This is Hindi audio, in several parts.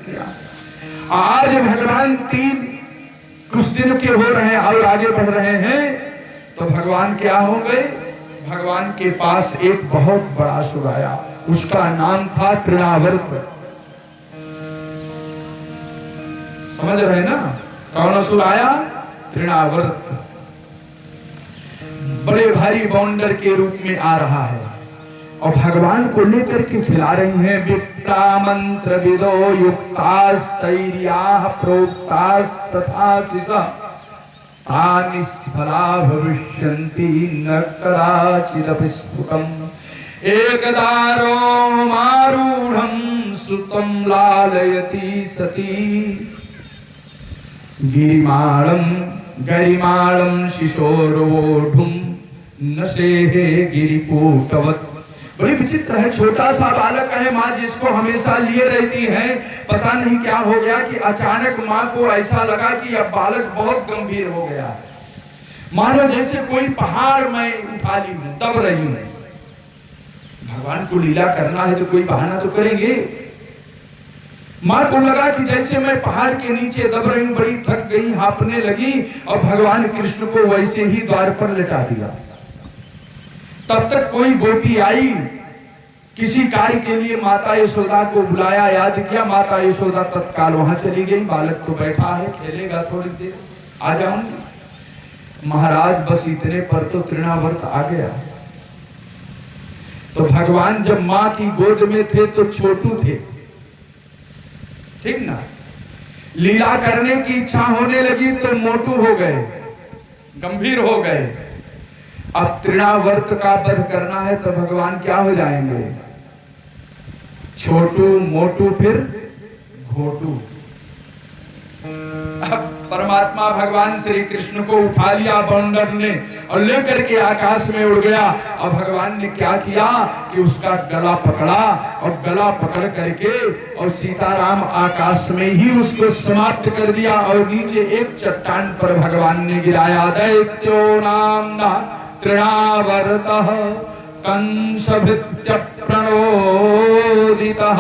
किया। आज भगवान 3 कुछ दिन के हो रहे हैं और आगे बढ़ रहे हैं तो भगवान क्या हो गए, भगवान के पास एक बहुत बड़ा असुर आया, उसका नाम था तृणावर्त। समझ रहे ना कौन असुर आया? तृणावर्त। बड़े भारी बाउंडर के रूप में आ रहा है और भगवान को लेकर के खिला रही हैं। विप्रा मंत्र विदो युक्तास्तैर्याः प्रोक्तास्तथासिसा तानिस्फला भविष्यन्ति न कदाचिदपि स्फुटम्। एकदारो मारूढ़ं सुतं लालयति सती गिरिमाणं गरिमाणं शिशोर्वोढुं नशेहे गिरिपूटवत्। बड़ी विचित्र है, छोटा सा बालक है, माँ जिसको हमेशा लिए रहती है। पता नहीं क्या हो गया कि अचानक माँ को ऐसा लगा कि अब बालक बहुत गंभीर हो गया, मानो जैसे कोई पहाड़ मैं उठा ली हूं, दब रही हूं। भगवान को लीला करना है तो कोई बहाना तो करेंगे। माँ को लगा कि जैसे मैं पहाड़ के नीचे दब रही हूं, बड़ी थक गई, हांफने लगी और भगवान कृष्ण को वैसे ही द्वार पर लेटा दिया। तब तक कोई गोपी आई, किसी कार्य के लिए माता यशोदा को बुलाया, याद किया, माता यशोदा तत्काल वहां चली गई। बालक तो बैठा है, खेलेगा थोड़ी देर, आ जाऊंगी। महाराज बस इतने पर तो तृणावर्त आ गया। तो भगवान जब माँ की गोद में थे तो छोटू थे, ठीक ना, लीला करने की इच्छा होने लगी तो मोटू हो गए, गंभीर हो गए। अब तृणावर्त का वध करना है तो भगवान क्या हो जाएंगे? छोटू मोटू फिर घोटू। अब परमात्मा भगवान श्री कृष्ण को उठा लिया बाउंडर ने और लेकर के आकाश में उड़ गया। और भगवान ने क्या किया कि उसका गला पकड़ा और गला पकड़ करके और सीताराम आकाश में ही उसको समाप्त कर दिया और नीचे एक चट्टान पर भगवान ने गिराया। दैत्यो नाम्ना तृणावर्तः कंसभृत्य प्रणोदितः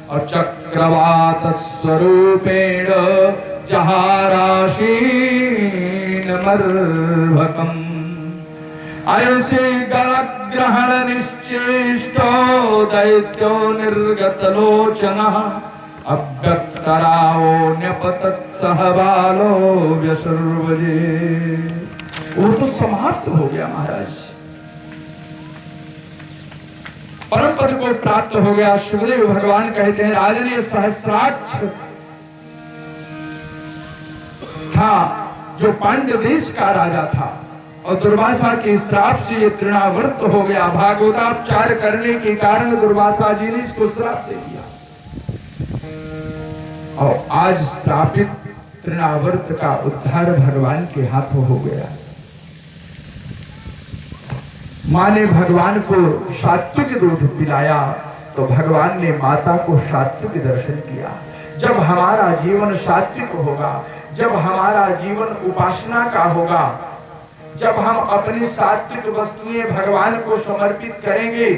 और चक्रवात स्वरूपेण जहाराशीन मर्भकम्। अयसे गलग्रहण निश्चेष्टो दैत्यो निर्गतलोचनः अव्यक्तरावो न्यपतत् सह बालो व्यसुर्वजे। वो तो समाप्त हो गया महाराज, परम पद को प्राप्त हो गया। सुखदेव भगवान कहते हैं राजन ये सहस्राक्ष था जो पांड्य देश का राजा था और दुर्वासा के श्राप से ये तृणावर्त हो गया। भागवतापचार करने के कारण दुर्वासा जी ने इसको श्राप दे दिया और आज श्रापित तृणावर्त का उद्धार भगवान के हाथों हो गया। माँ ने भगवान को सात्विक दूध पिलाया तो भगवान ने माता को सात्विक दर्शन किया। जब हमारा जीवन सात्विक होगा, जब हमारा जीवन उपासना का होगा, जब हम अपनी सात्विक वस्तुएं भगवान को समर्पित करेंगे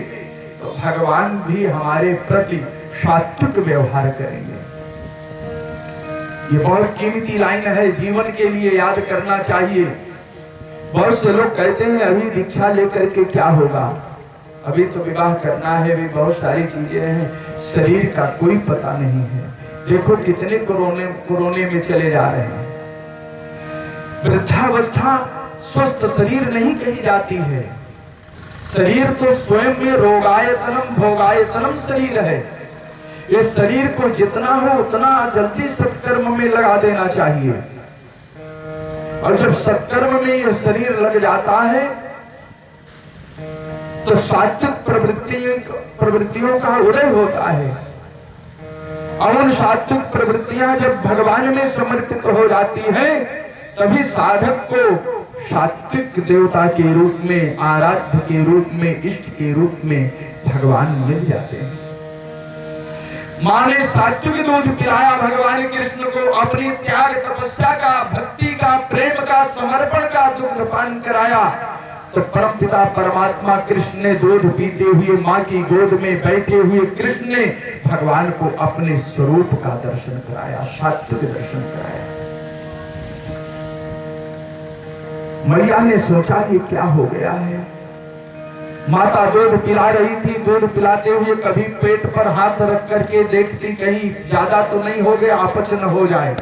तो भगवान भी हमारे प्रति सात्विक व्यवहार करेंगे। ये बहुत कीमती लाइन है, जीवन के लिए याद करना चाहिए। बहुत से लोग कहते हैं अभी दीक्षा लेकर के क्या होगा, अभी तो विवाह करना है, भी बहुत सारी चीजें हैं, शरीर का कोई पता नहीं है। देखो कितने कोरोने में चले जा रहे हैं। वृद्धावस्था स्वस्थ शरीर नहीं कही जाती है। शरीर तो स्वयं में रोगायतनम भोगायतनम शरीर है। इस शरीर को जितना हो उतना जल्दी सत्कर्म में लगा देना चाहिए और जब सत्कर्म में यह शरीर लग जाता है तो सात्विक प्रवृत्तियों का उदय होता है और उन सात्विक प्रवृत्तियां जब भगवान में समर्पित हो जाती हैं तभी साधक को सात्विक देवता के रूप में, आराध्य के रूप में, इष्ट के रूप में भगवान मिल जाते हैं। माँ ने सात्विक दूध पिलाया भगवान कृष्ण को, अपनी त्याग तपस्या का, भक्ति का, प्रेम का, समर्पण का दूध पान कराया तो परमपिता परमात्मा कृष्ण ने दूध पीते हुए माँ की गोद में बैठे हुए कृष्ण ने भगवान को अपने स्वरूप का दर्शन कराया, सात्विक दर्शन कराया। मैया ने सोचा ये क्या हो गया है। माता दूध पिला रही थी, दूध पिलाते हुए कभी पेट पर हाथ रख करके देखती कहीं ज्यादा तो नहीं हो गया, अपच न हो जाए।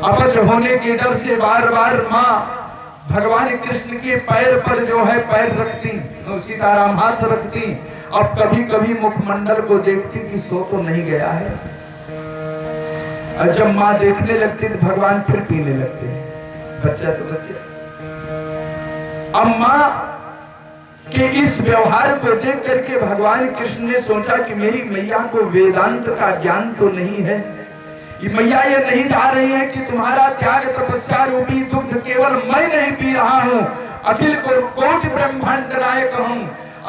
अपच होने के डर से बार बार माँ भगवान कृष्ण के पैर पर जो है पैर रखती, सीताराम हाथ रखती। अब कभी कभी मुखमंडल को देखती कि सो तो नहीं गया है। और जब माँ देखने लगती तो भगवान फिर पीने लगते हैं, बच्चा तो बच्चा। अब माँ के इस व्यवहार को देख करके भगवान कृष्ण ने सोचा कि मेरी मैया को वेदांत का ज्ञान तो नहीं है। मैया ये नहीं जा रही है कि तुम्हारा त्याग तपस्या रूपी दुग्ध केवल मैं नहीं पी रहा हूँ, अखिल को कोटि ब्रह्मांड नायक हूँ,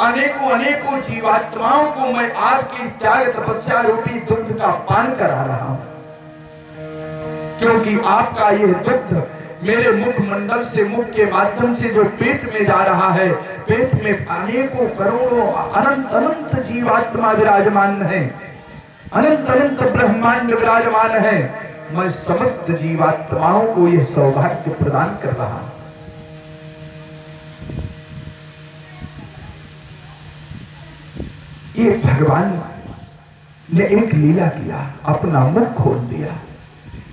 अनेकों अनेकों जीवात्माओं को मैं आपकी इस त्याग तपस्या रूपी दुग्ध का पान करा रहा हूँ, क्योंकि आपका यह दुग्ध मेरे मुखमंडल से, मुख के माध्यम से जो पेट में जा रहा है, पेट में अनेकों करोड़ों अनंत अनंत जीवात्मा विराजमान है, अनंत अनंत ब्रह्मांड विराजमान है। मैं समस्त जीवात्माओं को यह सौभाग्य प्रदान कर रहा हूं। ये भगवान ने एक लीला किया, अपना मुख खोल दिया।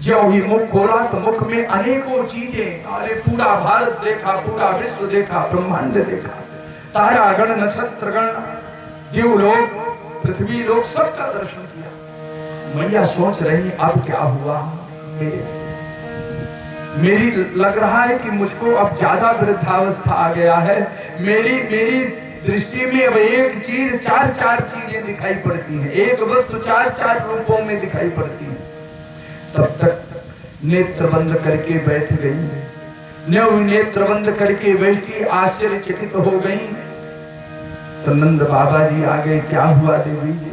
जो ही मुख खोला तो मुख में अनेकों चीजें, अरे पूरा भारत देखा, पूरा विश्व देखा, ब्रह्मांड देखा, तारा गण, नक्षत्र गण, देवलोक, पृथ्वी लोक, सबका दर्शन किया। मैया सोच रही अब क्या हुआ, मेरी लग रहा है कि मुझको अब ज्यादा वृद्धावस्था आ गया है। मेरी दृष्टि में अब एक चीज चार चार चीजें दिखाई पड़ती हैं, एक वस्तु चार चार रूपों में दिखाई पड़ती है। तब तक नेत्र बंद करके बैठ गई, नेत्र बंद करके बैठी आश्चर्यचकित हो गई। तो नंद बाबा जी आ गए, क्या हुआ देवी जी?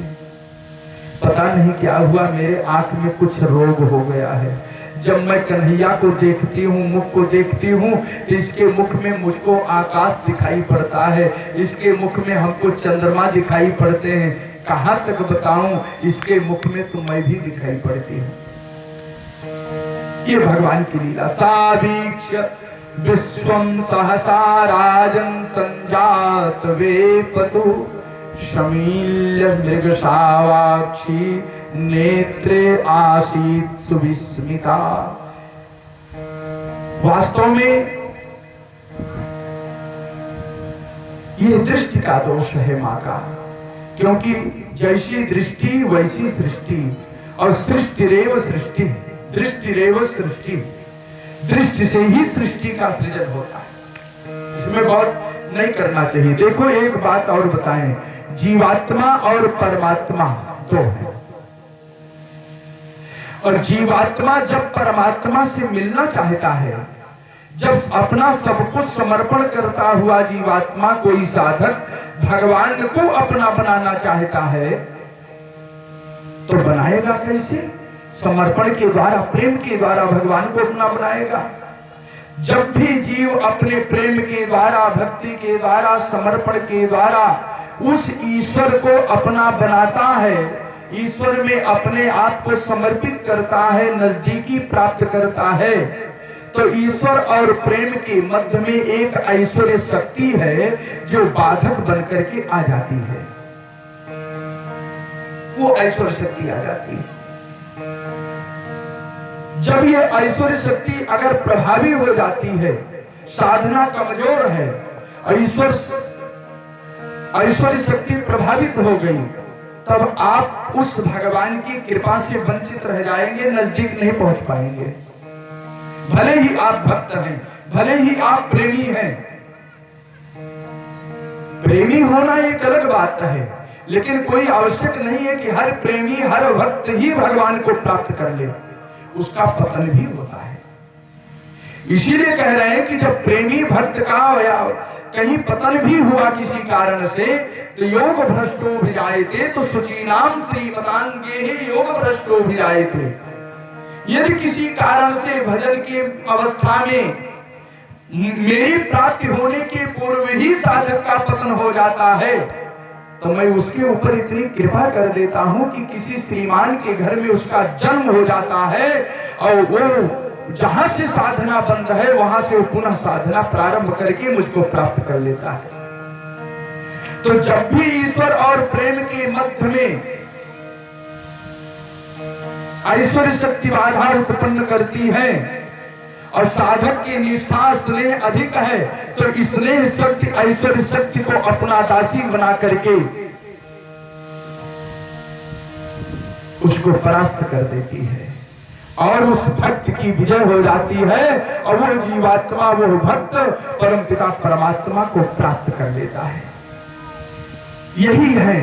पता नहीं क्या हुआ, मेरे आंख में कुछ रोग हो गया है। जब मैं कन्हैया को देखती हूँ, मुख को देखती हूँ, तो इसके मुख में मुझको आकाश दिखाई पड़ता है, इसके मुख में हमको चंद्रमा दिखाई पड़ते हैं। कहाँ तक बताऊं, इसके मुख में तो मैं भी दिखाई पड़ती हूँ। ये भगवान की लीला। सावीक्ष विश्वम सहसा राजन संजात वेपतु शमील्य मृगशावाक्षी नेत्रे आसीत सुविस्मिता। वास्तव में ये दृष्टि का दोष है मां का, क्योंकि जैसी दृष्टि वैसी सृष्टि, और सृष्टिरेव सृष्टि, दृष्टिरेव सृष्टि, दृष्टि से ही सृष्टि का सृजन होता है। इसमें बहुत नहीं करना चाहिए। देखो एक बात और बताएं, जीवात्मा और परमात्मा दो है, और जीवात्मा जब परमात्मा से मिलना चाहता है, जब अपना सब कुछ समर्पण करता हुआ जीवात्मा कोई साधक भगवान को अपना बनाना चाहता है, तो बनाएगा कैसे? समर्पण के द्वारा, प्रेम के द्वारा भगवान को अपना बनाएगा। जब भी जीव अपने प्रेम के द्वारा, भक्ति के द्वारा, समर्पण के द्वारा उस ईश्वर को अपना बनाता है, ईश्वर में अपने आप को समर्पित करता है, नजदीकी प्राप्त करता है, तो ईश्वर और प्रेम के मध्य में एक ऐश्वर्य शक्ति है जो बाधक बनकर के आ जाती है। वो ऐश्वर्य शक्ति आ जाती है। जब ये ऐश्वर्य शक्ति अगर प्रभावी हो जाती है, साधना कमजोर है, ऐश्वर्य शक्ति प्रभावित हो गई, तब आप उस भगवान की कृपा से वंचित रह जाएंगे, नजदीक नहीं पहुंच पाएंगे। भले ही आप भक्त हैं, भले ही आप प्रेमी हैं, प्रेमी होना एक अलग बात है, लेकिन कोई आवश्यक नहीं है कि हर प्रेमी, हर भक्त ही भगवान को प्राप्त कर ले, उसका पतन भी होता है। इसीलिए कह रहे हैं कि जब प्रेमी भक्त का या कहीं पतन भी हुआ किसी कारण से, तो योग भ्रष्टो भी जाए थे, तो सुचीनाम श्रीमतांगे योग भ्रष्टो भी जाए थे। यदि किसी कारण से भजन की अवस्था में मेरी प्राप्ति होने के पूर्व ही साधक का पतन हो जाता है, तो मैं उसके ऊपर इतनी कृपा कर देता हूं कि किसी श्रीमान के घर में उसका जन्म हो जाता है और वो जहां से साधना बंद है वहां से वो पुनः साधना प्रारंभ करके मुझको प्राप्त कर लेता है। तो जब भी ईश्वर और प्रेम के मध्य में ऐश्वर्य शक्ति बाधा उत्पन्न करती है और साधक की निष्ठा स्नेह अधिक है, तो स्नेह शक्ति ऐश्वर्य शक्ति को अपना दासी बना करके उसको परास्त कर देती है और उस भक्त की विजय हो जाती है और वो जीवात्मा, वो भक्त परमपिता परमात्मा को प्राप्त कर लेता है। यही है,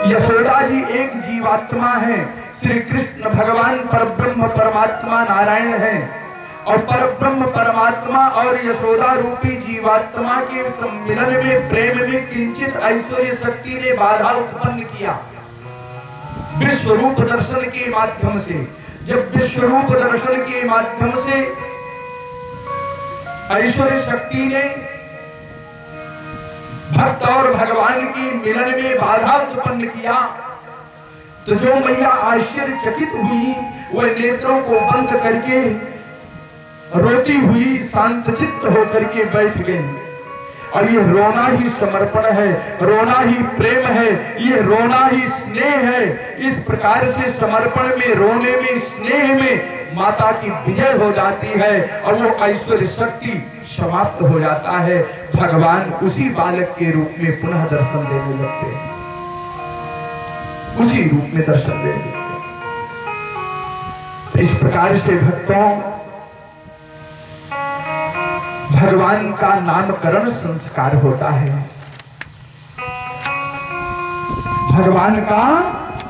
यशोदा जी एक जीवात्मा है, श्री कृष्ण भगवान परब्रह्म परमात्मा नारायण है और परब्रह्म परमात्मा और यशोदा रूपी जीवात्मा के सम्मिलन में प्रेम में किंचित ऐश्वर्य शक्ति ने बाधा उत्पन्न किया विश्व रूप दर्शन के माध्यम से। जब विश्व रूप दर्शन के माध्यम से ऐश्वर्य शक्ति ने भक्त और भगवान की मिलन में बाधा उत्पन्न किया, तो जो मैया आश्चर्यचकित हुई वह नेत्रों को बंद करके रोती हुई शांतचित्त होकर के बैठ गई। और ये रोना ही समर्पण है, रोना ही प्रेम है, ये रोना ही स्नेह है। इस प्रकार से समर्पण में, रोने में, स्नेह में माता की विजय हो जाती है और वो ऐश्वर्य शक्ति समाप्त हो जाता है। भगवान उसी बालक के रूप में पुनः दर्शन देने लगते हैं, उसी रूप में दर्शन देने लगते हैं। तो इस प्रकार से भक्तों, भगवान का नामकरण संस्कार होता है, भगवान का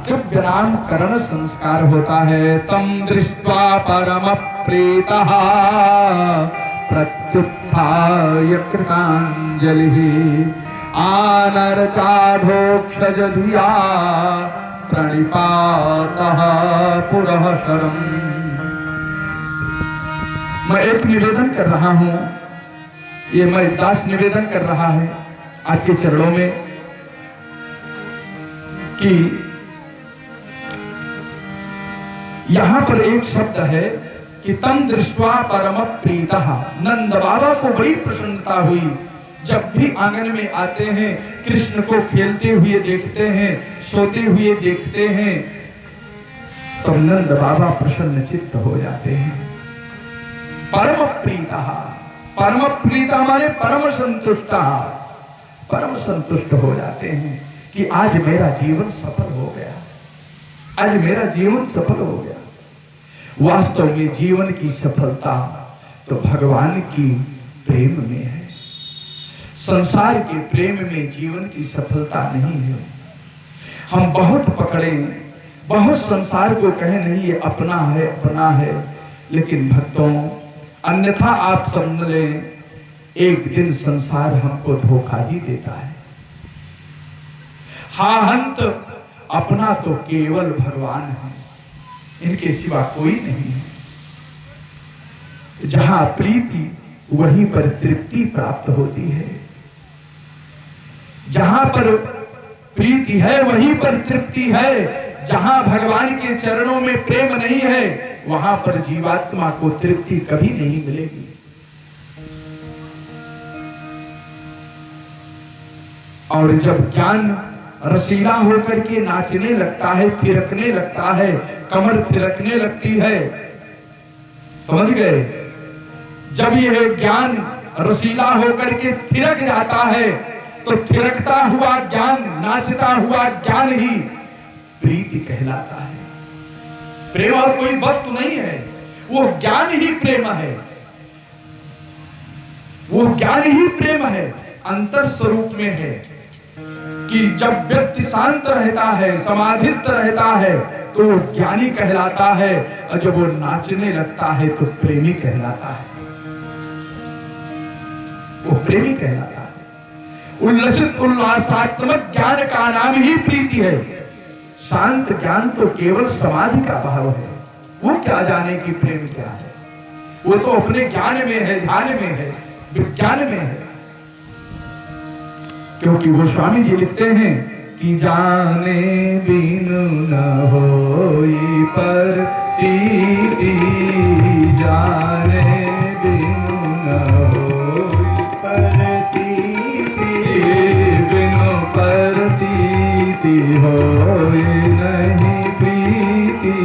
दिव्य नामकरण संस्कार होता है। तम दृष्ट्वा परम प्रीतः प्रत्युत्थाय कृतांजलिः आनरचाधोक्षज धिया प्रणिपातः पुरः शरम्। मैं एक निवेदन कर रहा हूं, ये मैं दास निवेदन कर रहा है आपके चरणों में कि यहां पर एक शब्द है कि तम दृष्ट्वा परम प्रीतः। नंद बाबा को बड़ी प्रसन्नता हुई, जब भी आंगन में आते हैं कृष्ण को खेलते हुए देखते हैं, सोते हुए देखते हैं, तो नंद बाबा प्रसन्न चित्त हो जाते हैं। परम प्रीतः, परम प्रीतः माने परम संतुष्ट, परम संतुष्ट हो जाते हैं कि आज मेरा जीवन सफल हो गया, आज मेरा जीवन सफल हो गया। वास्तव में जीवन की सफलता तो भगवान की प्रेम में है, संसार के प्रेम में जीवन की सफलता नहीं है। हम बहुत पकड़े, बहुत संसार को कहे नहीं ये अपना है, अपना है, लेकिन भक्तों अन्यथा आप समझ लें एक दिन संसार हमको धोखा ही देता है। हाँ हंत अपना तो केवल भगवान है, इनके सिवा कोई नहीं है। जहां प्रीति वहीं पर तृप्ति प्राप्त होती है, जहां पर प्रीति है वहीं पर तृप्ति है। जहां भगवान के चरणों में प्रेम नहीं है वहां पर जीवात्मा को तृप्ति कभी नहीं मिलेगी। और जब ज्ञान रसीला होकर के नाचने लगता है, थिरकने लगता है, कमर थिरकने लगती है, समझ गए? जब यह ज्ञान रसीला होकर के थिरक जाता है तो थिरकता हुआ ज्ञान, नाचता हुआ ज्ञान ही प्रीति कहलाता है। प्रेम और कोई वस्तु नहीं है, वो ज्ञान ही प्रेम है, वो ज्ञान ही प्रेम है। अंतर स्वरूप में है कि जब व्यक्ति शांत रहता है, समाधिस्थ रहता है तो वो ज्ञानी कहलाता है, और जब वो नाचने लगता है तो प्रेमी कहलाता है, वो प्रेमी कहलाता है। उल्लसित उल्लासात्मक ज्ञान का नाम ही प्रीति है। शांत ज्ञान तो केवल समाधि का भाव है, वो क्या जाने कि प्रेम क्या है। वो तो अपने ज्ञान में है, ध्यान में है, विज्ञान में है। क्योंकि वो स्वामी जी लिखते हैं कि जाने बिनु न होई प्रतीति, जाने बिनु न होई प्रतीति, बिनु प्रतीति होई नहीं प्रीति,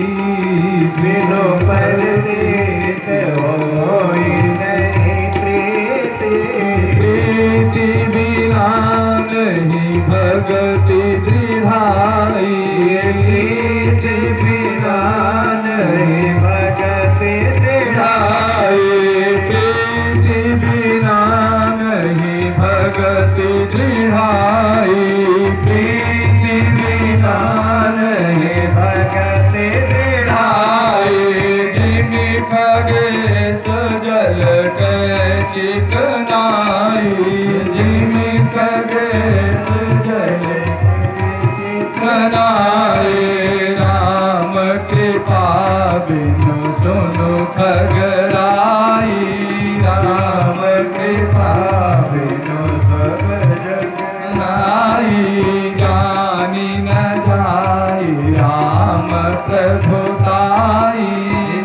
बिनु प्रतीति होई नहीं प्रीति, प्रीति बिना नहीं भगति दृढ़ाई, प्रीति बिना नहीं भगति दृढ़ाई, प्रीति बिना नहीं भगति दृढ़ाई, प्रीति बिना नहीं भगति दृढ़ाई। जिमि खगेश जल के चिकनाई, जिमि खगेश जल चिकनाई, राम कृपा बिनु सुनु खगराई, राम कृपा बिनु सब जग नाई, जानी न जाई राम प्रभुताई,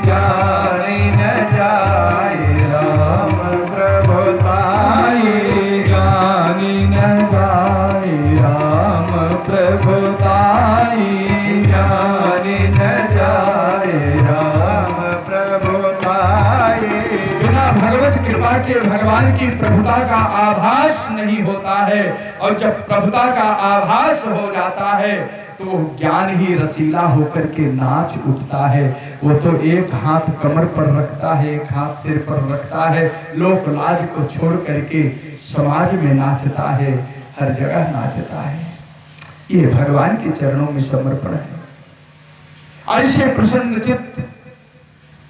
जानी न जाई राम प्रभुताई, जानी न जाई राम प्रभुताई, जानी न जाई राम प्रभुताई। बिना भगवत कृपा के भगवान की प्रभुता का आभास नहीं होता है, और जब प्रभुता का आभास हो जाता है तो ज्ञान ही रसीला होकर के नाच उठता है। वो तो एक हाथ कमर पर रखता है, एक हाथ सिर पर रखता है, लोक लाज को छोड़ करके समाज में नाचता है, हर जगह नाचता है। ये भगवान के चरणों में समर्पण है। ऐसे प्रसन्न चित्त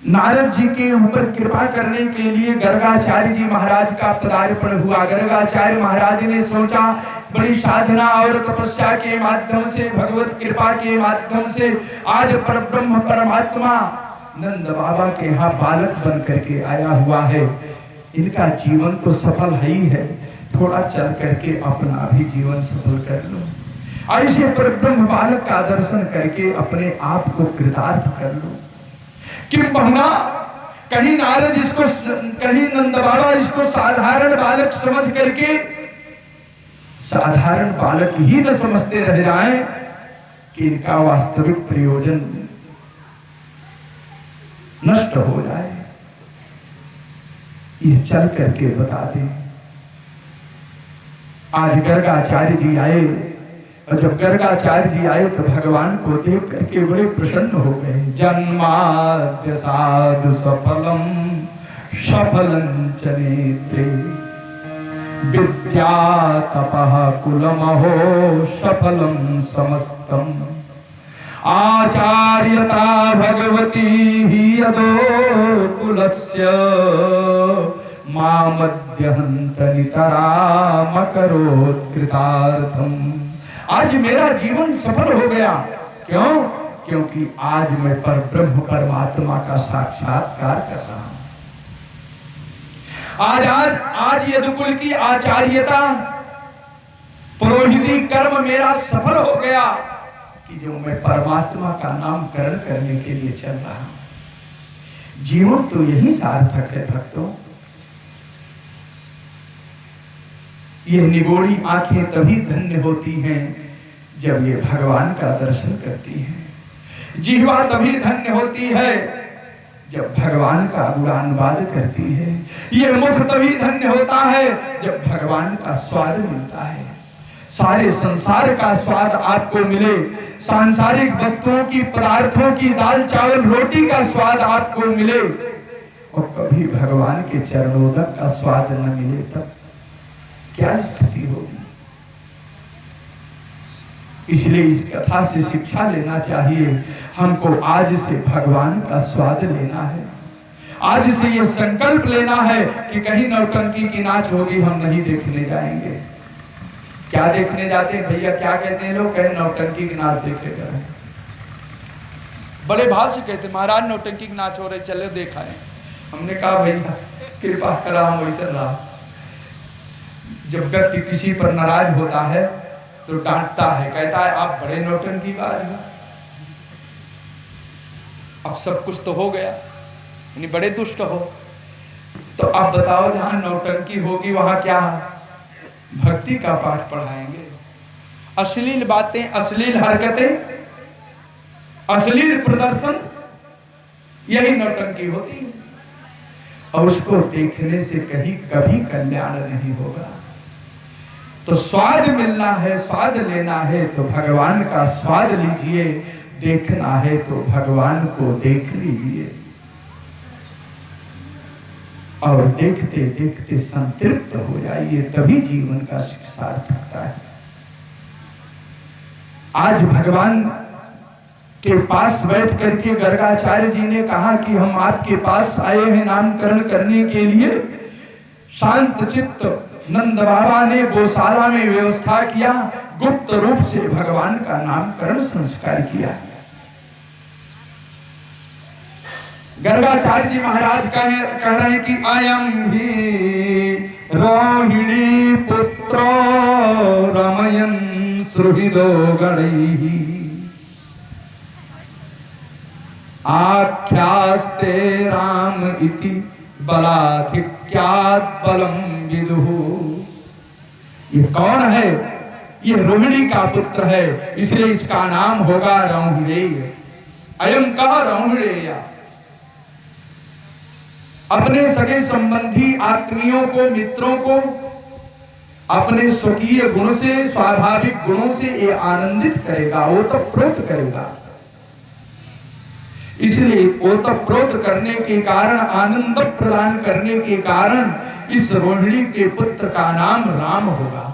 नारद जी के ऊपर कृपा करने के लिए गर्गाचार्य जी महाराज का पदार्पण हुआ। गर्गाचार्य महाराज ने सोचा बड़ी साधना और तपस्या के माध्यम से, भगवत कृपा के माध्यम से आज परब्रह्म परमात्मा नंद बाबा के यहाँ बालक बन करके आया हुआ है। इनका जीवन तो सफल है ही है, थोड़ा चल करके अपना भी जीवन सफल कर लो। ऐसे परब्रह्म बालक का दर्शन करके अपने आप को कृतार्थ कर लो। किम बहुना कहीं नारद इसको, कहीं नंद बाबा इसको साधारण बालक समझ करके साधारण बालक ही न समझते रह जाएं कि इनका वास्तविक प्रयोजन नष्ट हो जाए। ये चल करके बता दें। आज गर्गाचार्य जी आए, और जब गर्गाचार्य जी आए तो भगवान को देख करके बड़े प्रसन्न हो गए। जन्माद्य साधु सफलम सफलं च नेत्रे, विद्या तपः कुलमहो सफलं समस्तम, आचार्यता भगवती ही यदो कुलस्य, मामद्यहन्त नितरामकरोत् कृतार्थम। आज मेरा जीवन सफल हो गया। क्यों? क्योंकि आज मैं परब्रह्म परमात्मा का साक्षात्कार कर रहा हूं। आज यदुकुल की आचार्यता, पुरोहिती कर्म मेरा सफल हो गया कि जो मैं परमात्मा का नामकरण करने के लिए चल रहा हूं। जीवन तो यही सार्थक है भक्तों। ये निगोड़ी आंखें तभी धन्य होती हैं जब ये भगवान का दर्शन करती हैं। जीवा तभी धन्य होती है जब भगवान का गुणानुवाद करती है। ये मुख तभी धन्य होता है जब भगवान का स्वाद मिलता है। सारे संसार का स्वाद आपको मिले, सांसारिक वस्तुओं की, पदार्थों की, दाल चावल रोटी का स्वाद आपको मिले, और कभी भगवान के चरणोदक का स्वाद न मिले, तब क्या स्थिति होगी। इसलिए इस कथा से शिक्षा लेना चाहिए। हमको आज से भगवान का स्वाद लेना है। आज से ये संकल्प लेना है कि कहीं नौटंकी की नाच होगी हम नहीं देखने जाएंगे। क्या देखने जाते हैं भैया? क्या कहते हैं लोग? कहीं नौटंकी की नाच देखेगा। बड़े भाव से कहते महाराज नौटंकी की नाच हो रही, चले देखा है। हमने कहा भैया कृपा करा हम वैसे रहा। जब व्यक्ति किसी पर नाराज होता है तो डांटता है, कहता है आप बड़े नौटंकीबाज हो, अब सब कुछ तो हो गया, यानी बड़े दुष्ट हो। तो अब बताओ जहां नौटंकी होगी वहां क्या भक्ति का पाठ पढ़ाएंगे? अश्लील बातें, अश्लील हरकतें, अश्लील प्रदर्शन, यही नौटंकी होती है। और उसको देखने से कहीं कभी कल्याण नहीं होगा। तो स्वाद मिलना है, स्वाद लेना है तो भगवान का स्वाद लीजिए, देखना है तो भगवान को देख लीजिए और देखते देखते संतृप्त हो जाइए, तभी जीवन का सार्थकता है। आज भगवान के पास बैठ करके गर्गाचार्य जी ने कहा कि हम आपके पास आए हैं नामकरण करने के लिए। शांत चित्त नंद बाबा ने गौशाला में व्यवस्था किया, गुप्त रूप से भगवान का नामकरण संस्कार किया। गर्गाचार्य जी महाराज कह रहे हैं कि अयम ही रोहिणी पुत्र रमयन सुहृदो गणैः आख्यास्ते राम इति बलाधिक्यात् बलम विदुः। ये कौन है? ये रोहिणी का पुत्र है, इसलिए इसका नाम होगा रोहिणेय। अयम का रोहिणेय। अपने सगे संबंधी आत्मियों को, मित्रों को अपने स्वकीय गुण से, स्वाभाविक गुणों से ये आनंदित करेगा, ओतप्रोत करेगा। इसलिए ओतप्रोत करने के कारण, आनंद प्रदान करने के कारण इस रोहिणी के पुत्र का नाम राम होगा।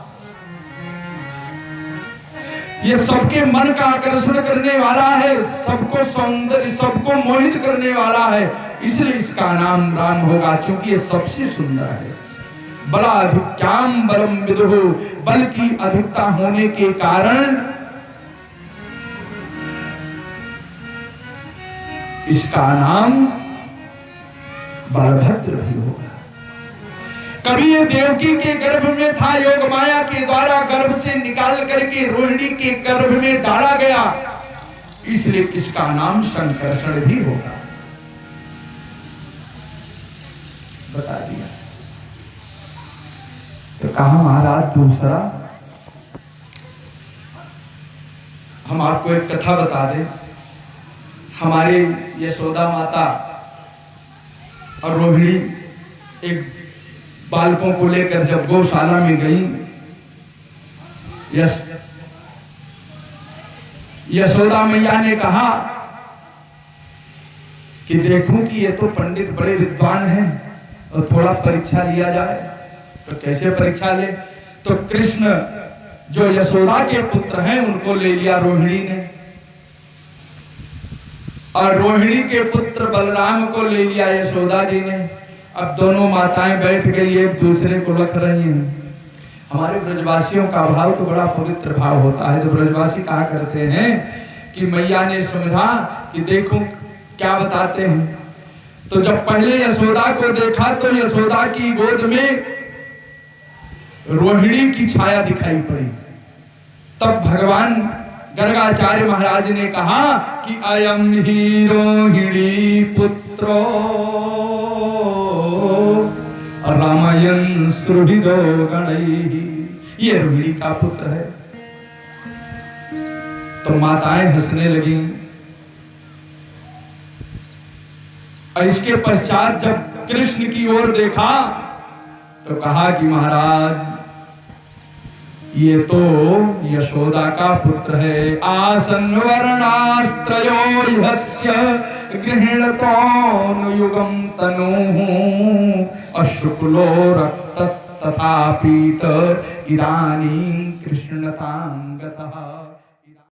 ये सबके मन का आकर्षण करने वाला है, सबको सौंदर्य, सबको मोहित करने वाला है, इसलिए इसका नाम राम होगा, क्योंकि ये सबसे सुंदर है। बलाधिक्याम बलम विदुः, बल की अधिकता होने के कारण इसका नाम बलभद्र भी होगा। कभी ये देवकी के गर्भ में था, योग माया के द्वारा गर्भ से निकाल करके रोहिणी के गर्भ में डाला गया, इसलिए इसका नाम संकर्षण भी होगा। बता दिया। तो कहा महाराज दूसरा, हम आपको एक कथा बता दें। हमारे यशोदा माता और रोहिणी एक बालकों को लेकर जब गौशाला में गई, यशोदा मैया ने कहा कि देखूं कि ये तो पंडित बड़े विद्वान हैं और थोड़ा परीक्षा लिया जाए। तो कैसे परीक्षा ले? तो कृष्ण जो यशोदा के पुत्र हैं उनको ले लिया रोहिणी ने, और रोहिणी के पुत्र बलराम को ले लिया यशोदा जी ने। अब दोनों माताएं बैठ गई, एक दूसरे को रख रही हैं। हमारे ब्रजवासियों का भाव तो बड़ा पवित्र भाव होता है। जो ब्रजवासी कहा करते हैं कि मैया ने समझा कि देखूं क्या बताते हैं। तो जब पहले यशोदा को देखा तो यशोदा की गोद में रोहिणी की छाया दिखाई पड़ी। तब भगवान गर्गाचार्य महाराज ने कहा कि अयम ही रोहिणी पुत्रो रामायण सुहृदो गणैः। ये रोहिणी का पुत्र है। तो माताएं हंसने लगी। और इसके पश्चात जब कृष्ण की ओर देखा तो कहा कि महाराज ये तो यशोदा का पुत्र है। आसन वर्णास्त्रयो यस्य गृहीणतोऽनुयुगं तनुः अशुक्लो रक्तस्तथा पीत इदानीं कृष्णतां गतः।